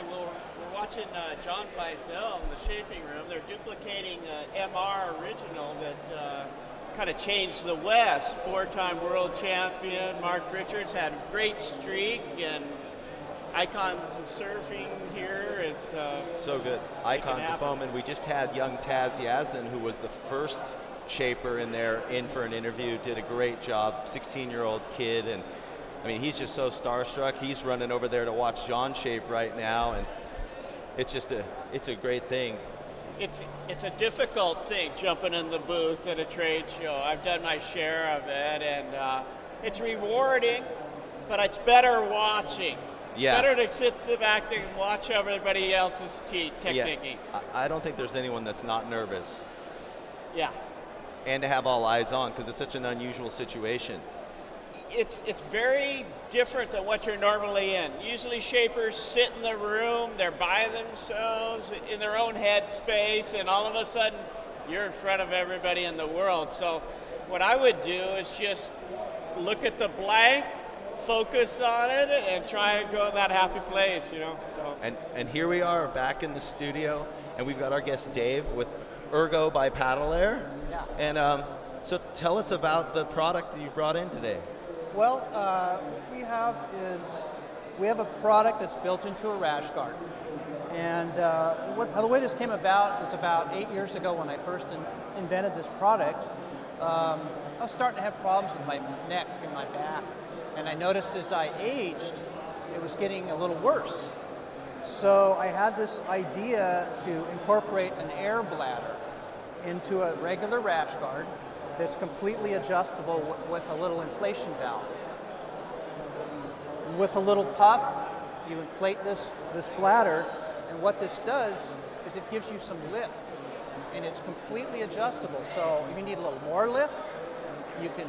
well, we're watching John Feisel in the shaping room. They're duplicating MR original that kind of changed the West. Four-time world champion Mark Richards had a great streak, and Icons of Surfing here is so good. Icons of Foam, and we just had young Taz Yazin, who was the first shaper in there, in for an interview, did a great job, 16-year-old kid, and I mean, he's just so starstruck. He's running over there to watch John shape right now, and it's a great thing. It's a difficult thing, jumping in the booth at a trade show. I've done my share of it, and it's rewarding, but it's better watching. Yeah. Better to sit back there and watch everybody else's techniquing. Yeah. I don't think there's anyone that's not nervous. Yeah. And to have all eyes on, because it's such an unusual situation. It's very different than what you're normally in. Usually shapers sit in the room, they're by themselves in their own head space, and all of a sudden you're in front of everybody in the world. So what I would do is just look at the blank, focus on it, and try and go in that happy place, you know. So. And here we are back in the studio, and we've got our guest Dave with Ergo by Paddle Air. Yeah. And so tell us about the product that you brought in today. Well, we have a product that's built into a rash guard, and the way this came about is about 8 years ago when I first invented this product. I was starting to have problems with my neck and my back, and I noticed as I aged, it was getting a little worse. So I had this idea to incorporate an air bladder into a regular rash guard that's completely adjustable with a little inflation valve. With a little puff, you inflate this bladder, and what this does is it gives you some lift, and it's completely adjustable. So if you need a little more lift, you can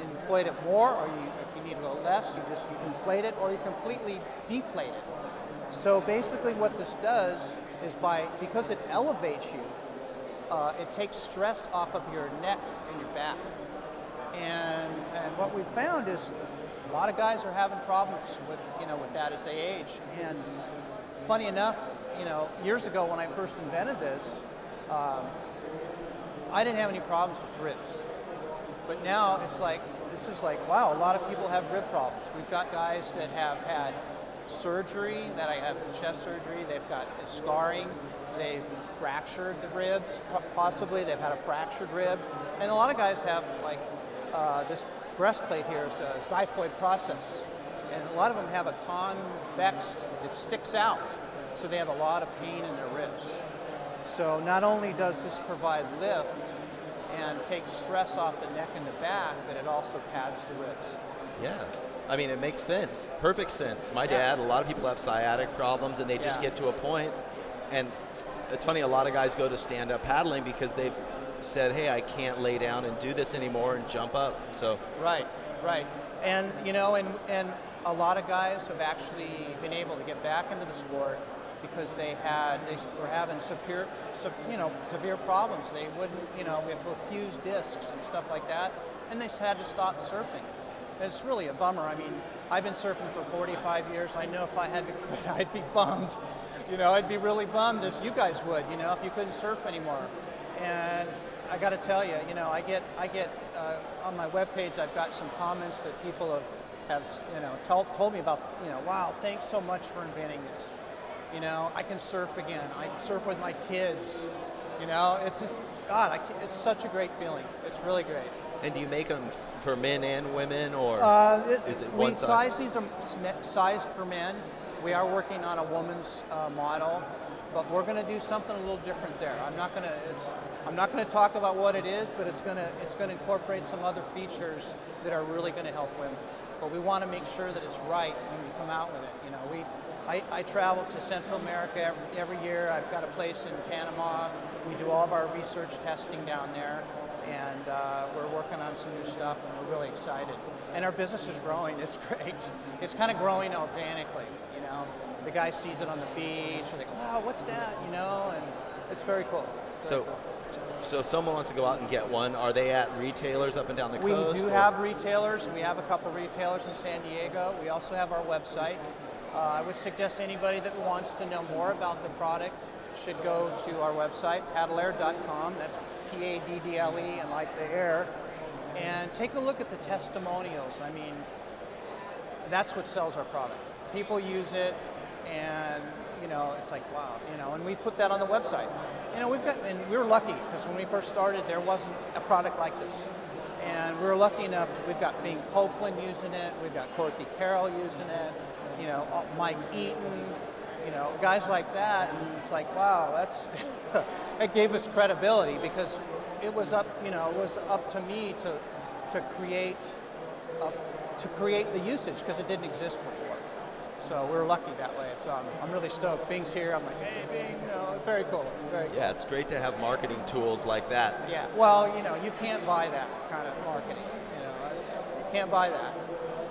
inflate it more, or if you need a little less, you inflate it, or you completely deflate it. So basically what this does is because it elevates you, it takes stress off of your neck and your back. And what we've found is a lot of guys are having problems with that as they age. And funny enough, years ago when I first invented this, I didn't have any problems with ribs. But now this is like, wow, a lot of people have rib problems. We've got guys that have had surgery, that I have chest surgery, they've got scarring, they've fractured the ribs, possibly they've had a fractured rib, and a lot of guys have this breastplate here is a xiphoid process, and a lot of them have a convex, it sticks out, so they have a lot of pain in their ribs. So not only does this provide lift and take stress off the neck and the back, but it also pads the ribs. Yeah. I mean, it makes sense. Perfect sense. My dad, a lot of people have sciatic problems, and they just get to a point, and it's funny, a lot of guys go to stand-up paddling because they've said, hey, I can't lay down and do this anymore and jump up. So Right. And, and a lot of guys have actually been able to get back into the sport because they were having severe problems. They wouldn't, with fused discs and stuff like that, and they had to stop surfing. It's really a bummer. I mean, I've been surfing for 45 years. I know if I had to quit, I'd be bummed. I'd be really bummed, as you guys would, if you couldn't surf anymore. And I got to tell you, I get on my webpage, I've got some comments that people have told me about, wow, thanks so much for inventing this. I can surf again. I surf with my kids. It's just, God, it's such a great feeling. It's really great. And do you make them for men and women, or is it one size? These are sized for men. We are working on a woman's model, but we're going to do something a little different there. I'm not going to talk about what it is, but it's going to incorporate some other features that are really going to help women. But we want to make sure that it's right when we come out with it. I travel to Central America every year. I've got a place in Panama. We do all of our research testing down there, and we're working on some new stuff, and we're really excited. And our business is growing. It's great. It's kind of growing organically. The guy sees it on the beach, and they go, "Wow, what's that?" And it's very cool. So if someone wants to go out and get one, are they at retailers up and down the coast? We do have retailers. We have a couple retailers in San Diego. We also have our website. I would suggest anybody that wants to know more about the product should go to our website, paddleair.com. That's Paddle and like the air. And take a look at the testimonials. I mean, that's what sells our product. People use it, and you know, it's like, wow, you know, and we put that on the website. You know, and we're lucky because when we first started, there wasn't a product like this. And we're lucky enough we've got Bing Copeland using it, we've got Corky Carroll using it, you know, Mike Eaton, you know, guys like that. And it's like, wow, that's, it gave us credibility because it was up, you know, it was up to me to create the usage because it didn't exist before. So we're lucky that way. So I'm really stoked. Bing's here. I'm like, hey, Bing, you know, it's very cool. Very cool. Yeah, it's great to have marketing tools like that. Yeah. Well, you know, you can't buy that kind of marketing. You know, you can't buy that.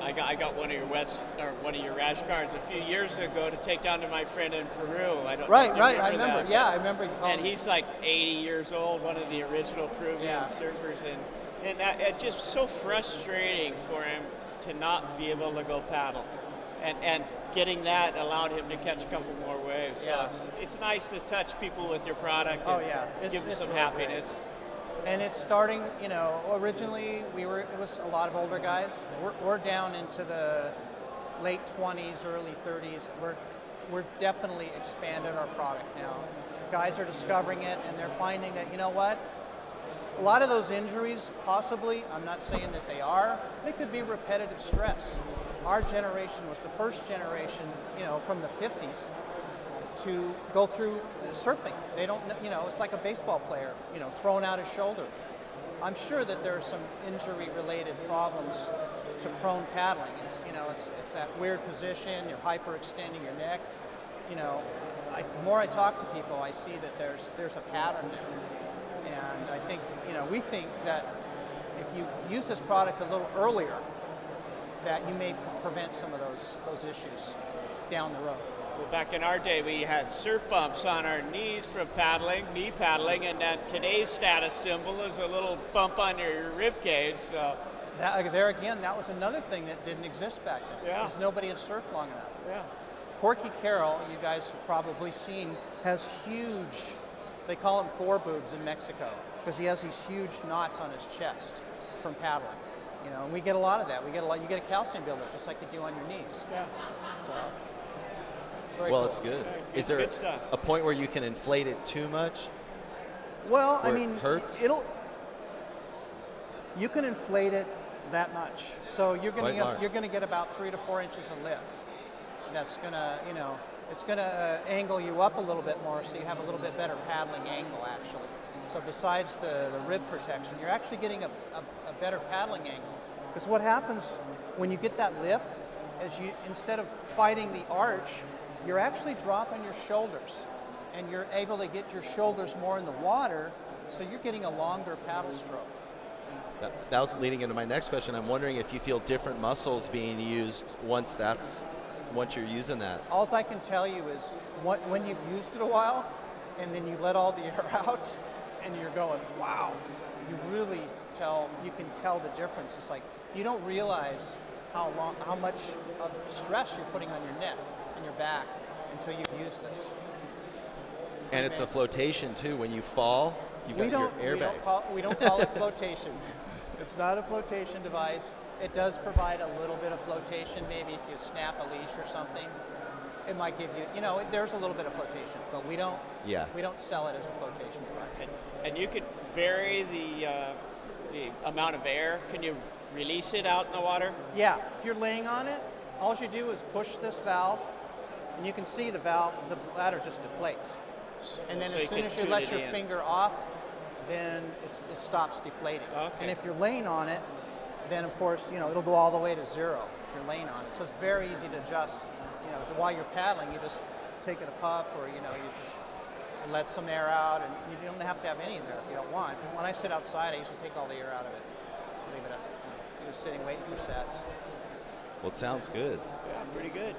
I got one of your rash guards a few years ago to take down to my friend in Peru. I don't Right, know if you right. I remember. that, Yeah, I remember. And he's like 80 years old, one of the original Peruvian Yeah. surfers, and it's just so frustrating for him to not be able to go paddle, and getting that allowed him to catch a couple more waves. Yeah. So it's nice to touch people with your product. Oh and yeah, give them it's some really happiness. great. And it's starting, you know, originally it was a lot of older guys. We're down into the late 20s, early 30s. We're definitely expanded our product now. Guys are discovering it and they're finding that, you know what? A lot of those injuries, possibly, I'm not saying that they could be repetitive stress. Our generation was the first generation, you know, from the 50s to go through surfing. They don't, you know, it's like a baseball player, you know, throwing out his shoulder. I'm sure that there are some injury-related problems to prone paddling. It's, you know, it's that weird position, you're hyperextending your neck. You know, the more I talk to people, I see that there's a pattern there. And I think, you know, we think that if you use this product a little earlier, that you may prevent some of those issues down the road. Well, back in our day, we had surf bumps on our knees from knee paddling, and then today's status symbol is a little bump on your rib cage. So there again, that was another thing that didn't exist back then. Yeah. Because nobody had surfed long enough. yeah, Corky Carroll, you guys have probably seen, has huge, they call him foreboobs in Mexico, because he has these huge knots on his chest from paddling. You know, and we get a lot of that. You get a calcium buildup just like you do on your knees. yeah. So, very Well, cool. it's good. Yeah, Is there good stuff. a point where you can inflate it too much? Well, I where it mean, hurts? you can inflate it that much. So you're Quite large. going to get about 3 to 4 inches of lift. That's going to, you know, it's going to angle you up a little bit more, so you have a little bit better paddling angle actually. So besides the rib protection, you're actually getting a better paddling angle. Because what happens when you get that lift is instead of fighting the arch, you're actually dropping your shoulders, and you're able to get your shoulders more in the water, so you're getting a longer paddle stroke. That was leading into my next question. I'm wondering if you feel different muscles being used once you're using that. All I can tell you is when you've used it a while, and then you let all the air out, and you're going, wow, you can tell the difference. It's like you don't realize how much of stress you're putting on your neck and your back until you've used this. And it's a flotation too. When you fall, you got your airbag. We don't call it flotation. It's not a flotation device. It does provide a little bit of flotation. Maybe if you snap a leash or something, it might give you, you know, there's a little bit of flotation, but we don't sell it as a flotation device. And you could vary the amount of air. Can you release it out in the water? Yeah, if you're laying on it, all you do is push this valve, and you can see the valve, the bladder just deflates. And then So as you soon can as you tune let it your in. finger off, then it stops deflating. Okay. And if you're laying on it, then of course, you know, it'll go all the way to 0 if you're laying on it. So it's very easy to adjust. You know, while you're paddling, you just take it a puff, or you know, you just let some air out, and you don't have to have any in there if you don't want. When I sit outside, I usually take all the air out of it, leave it up. You're just sitting waiting for sets. Well, it sounds good. Yeah, pretty good.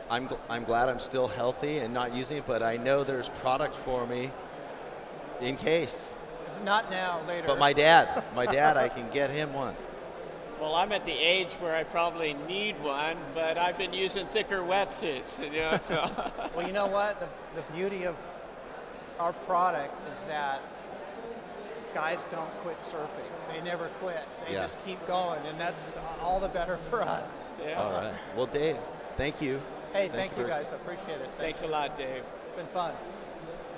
I'm glad I'm still healthy and not using it, but I know there's product for me in case. Not now, later. But my dad, I can get him one. Well, I'm at the age where I probably need one, but I've been using thicker wetsuits, you know, so. Well, you know what? The beauty of our product is that guys don't quit surfing. They never quit. They Yeah. just keep going, and that's all the better for us. Yeah. All right. Well, Dave, thank you. Hey, thank you for- guys. I appreciate it. Thanks a lot, Dave. It's been fun.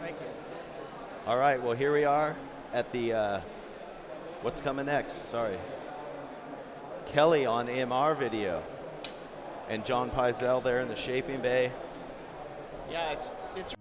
Thank you. All right. Well, here we are at the. What's coming next? Sorry. Kelly on AMR video, and John Pizell there in the shaping bay. Yeah, it's